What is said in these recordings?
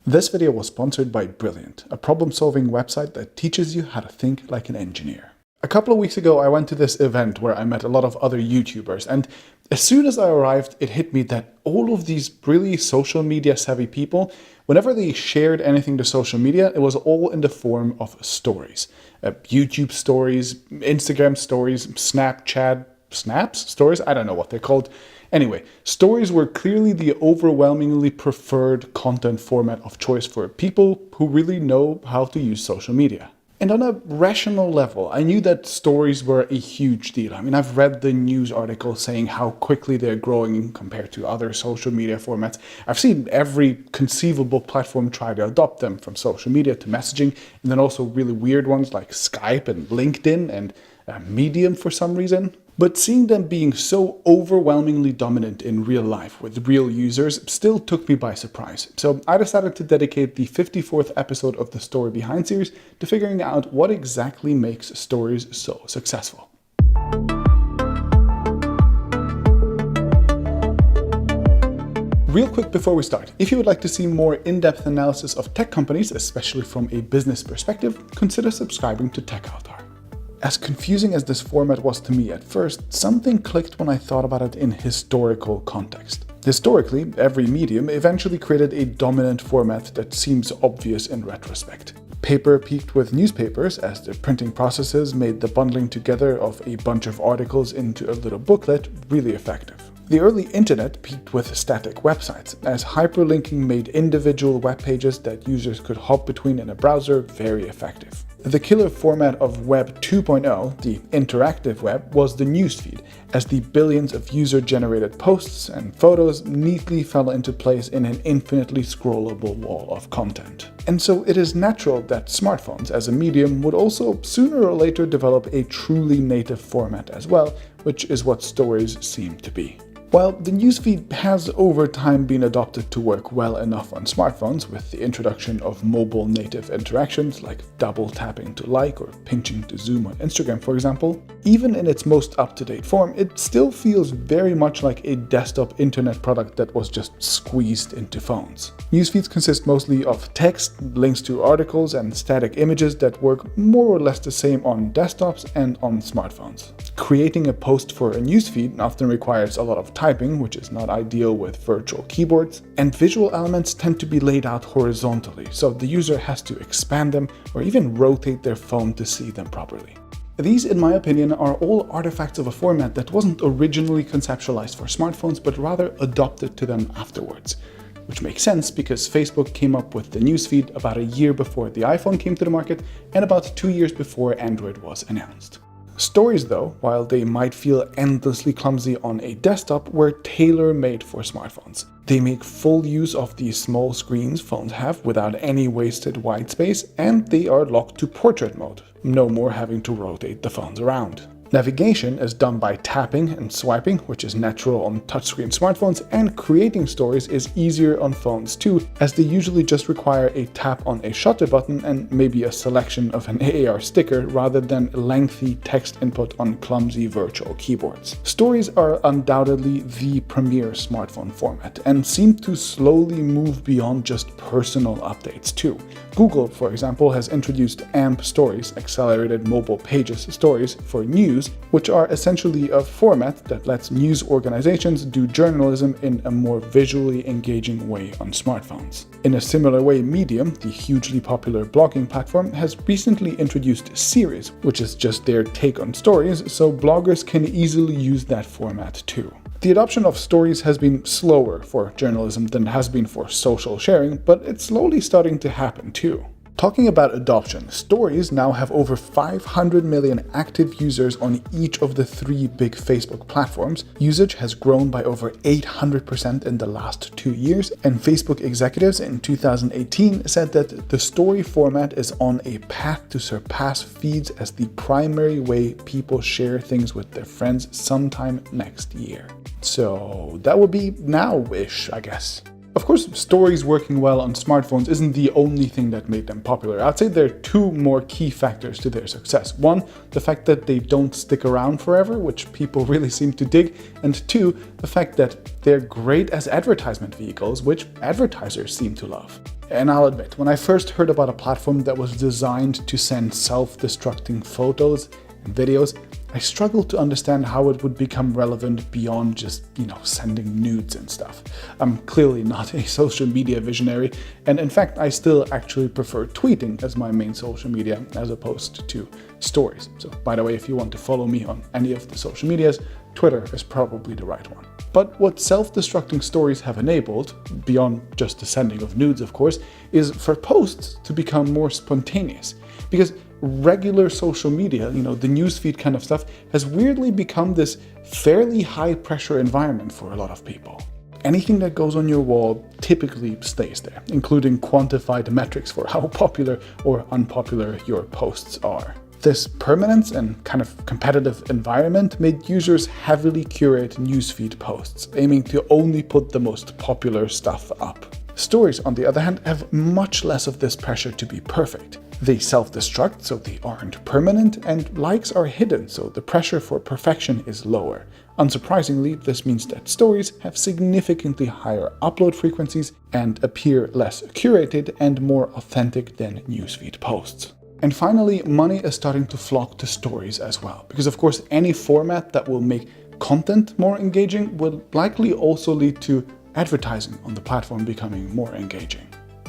This video was sponsored by Brilliant, a problem-solving website that teaches you how to think like an engineer. A couple of weeks ago, I went to this event where I met a lot of other YouTubers, and as soon as I arrived, it hit me that all of these really social media savvy people, whenever they shared anything to social media, it was all in the form of stories. YouTube stories, Instagram stories, Snapchat, Snaps? Stories? I don't know what they're called. Anyway, stories were clearly the overwhelmingly preferred content format of choice for people who really know how to use social media. And on a rational level, I knew that stories were a huge deal. I mean, I've read the news articles saying how quickly they're growing compared to other social media formats. I've seen every conceivable platform try to adopt them, from social media to messaging, and then also really weird ones like Skype and LinkedIn and Medium for some reason. But seeing them being so overwhelmingly dominant in real life with real users still took me by surprise. So I decided to dedicate the 54th episode of the Story Behind series to figuring out what exactly makes stories so successful. Real quick before we start, if you would like to see more in-depth analysis of tech companies, especially from a business perspective, consider subscribing to TechAvtar. As confusing as this format was to me at first, something clicked when I thought about it in historical context. Historically, every medium eventually created a dominant format that seems obvious in retrospect. Paper peaked with newspapers as the printing processes made the bundling together of a bunch of articles into a little booklet really effective. The early internet peaked with static websites, as hyperlinking made individual web pages that users could hop between in a browser very effective. The killer format of Web 2.0, the interactive web, was the newsfeed, as the billions of user-generated posts and photos neatly fell into place in an infinitely scrollable wall of content. And so it is natural that smartphones as a medium would also sooner or later develop a truly native format as well, which is what stories seem to be. While the newsfeed has over time been adopted to work well enough on smartphones with the introduction of mobile native interactions like double tapping to like or pinching to zoom on Instagram, for example, even in its most up-to-date form, it still feels very much like a desktop internet product that was just squeezed into phones. Newsfeeds consist mostly of text, links to articles, and static images that work more or less the same on desktops and on smartphones. Creating a post for a newsfeed often requires a lot of typing, which is not ideal with virtual keyboards, and visual elements tend to be laid out horizontally, so the user has to expand them or even rotate their phone to see them properly. These, in my opinion, are all artifacts of a format that wasn't originally conceptualized for smartphones, but rather adopted to them afterwards. Which makes sense because Facebook came up with the newsfeed about a year before the iPhone came to the market and about 2 years before Android was announced. Stories, though, while they might feel endlessly clumsy on a desktop, were tailor-made for smartphones. They make full use of the small screens phones have without any wasted white space, and they are locked to portrait mode, no more having to rotate the phones around. Navigation is done by tapping and swiping, which is natural on touchscreen smartphones, and creating stories is easier on phones too, as they usually just require a tap on a shutter button and maybe a selection of an AAR sticker rather than lengthy text input on clumsy virtual keyboards. Stories are undoubtedly the premier smartphone format and seem to slowly move beyond just personal updates too. Google, for example, has introduced AMP Stories, Accelerated Mobile Pages Stories, for news, which are essentially a format that lets news organizations do journalism in a more visually engaging way on smartphones. In a similar way, Medium, the hugely popular blogging platform, has recently introduced Series, which is just their take on stories, so bloggers can easily use that format too. The adoption of stories has been slower for journalism than it has been for social sharing, but it's slowly starting to happen too. Talking about adoption, stories now have over 500 million active users on each of the 3 big Facebook platforms. Usage has grown by over 800% in the last 2 years, and Facebook executives in 2018 said that the story format is on a path to surpass feeds as the primary way people share things with their friends sometime next year. So that would be now-ish, I guess. Of course, stories working well on smartphones isn't the only thing that made them popular. I'd say there are 2 more key factors to their success. 1, the fact that they don't stick around forever, which people really seem to dig, and 2, the fact that they're great as advertisement vehicles, which advertisers seem to love. And I'll admit, when I first heard about a platform that was designed to send self-destructing photos and videos, I struggled to understand how it would become relevant beyond just, sending nudes and stuff. I'm clearly not a social media visionary, and in fact, I still actually prefer tweeting as my main social media as opposed to stories. So, by the way, if you want to follow me on any of the social medias, Twitter is probably the right one. But what self-destructing stories have enabled, beyond just the sending of nudes of course, is for posts to become more spontaneous. Because regular social media, the newsfeed kind of stuff, has weirdly become this fairly high-pressure environment for a lot of people. Anything that goes on your wall typically stays there, including quantified metrics for how popular or unpopular your posts are. This permanence and kind of competitive environment made users heavily curate newsfeed posts, aiming to only put the most popular stuff up. Stories, on the other hand, have much less of this pressure to be perfect. They self-destruct, so they aren't permanent, and likes are hidden, so the pressure for perfection is lower. Unsurprisingly, this means that stories have significantly higher upload frequencies and appear less curated and more authentic than newsfeed posts. And finally, money is starting to flock to stories as well, because of course any format that will make content more engaging will likely also lead to advertising on the platform becoming more engaging.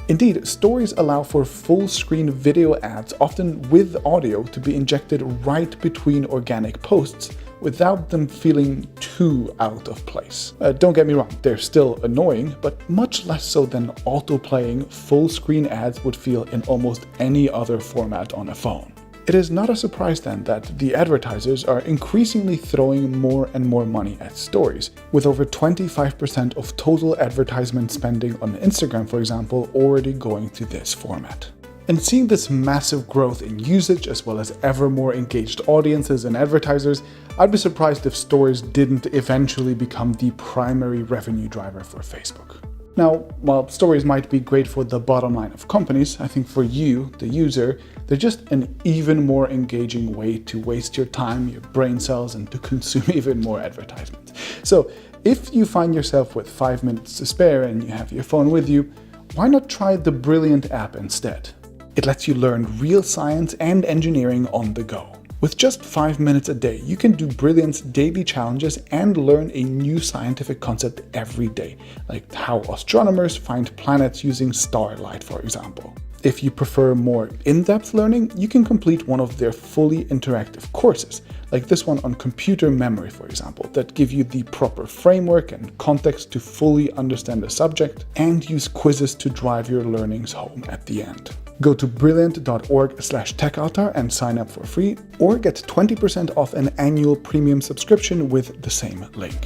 Indeed, stories allow for full-screen video ads, often with audio, to be injected right between organic posts without them feeling too out of place. Don't get me wrong, they're still annoying, but much less so than auto-playing full-screen ads would feel in almost any other format on a phone. It is not a surprise then that the advertisers are increasingly throwing more and more money at stories, with over 25% of total advertisement spending on Instagram, for example, already going to this format. And seeing this massive growth in usage as well as ever more engaged audiences and advertisers, I'd be surprised if stories didn't eventually become the primary revenue driver for Facebook. Now, while stories might be great for the bottom line of companies, I think for you, the user, they're just an even more engaging way to waste your time, your brain cells, and to consume even more advertisements. So if you find yourself with 5 minutes to spare and you have your phone with you, why not try the Brilliant app instead? It lets you learn real science and engineering on the go. With just 5 minutes a day, you can do Brilliant's daily challenges and learn a new scientific concept every day, like how astronomers find planets using starlight, for example. If you prefer more in-depth learning, you can complete one of their fully interactive courses, like this one on computer memory, for example, that give you the proper framework and context to fully understand the subject and use quizzes to drive your learnings home at the end. Go to brilliant.org/techaltar and sign up for free, or get 20% off an annual premium subscription with the same link.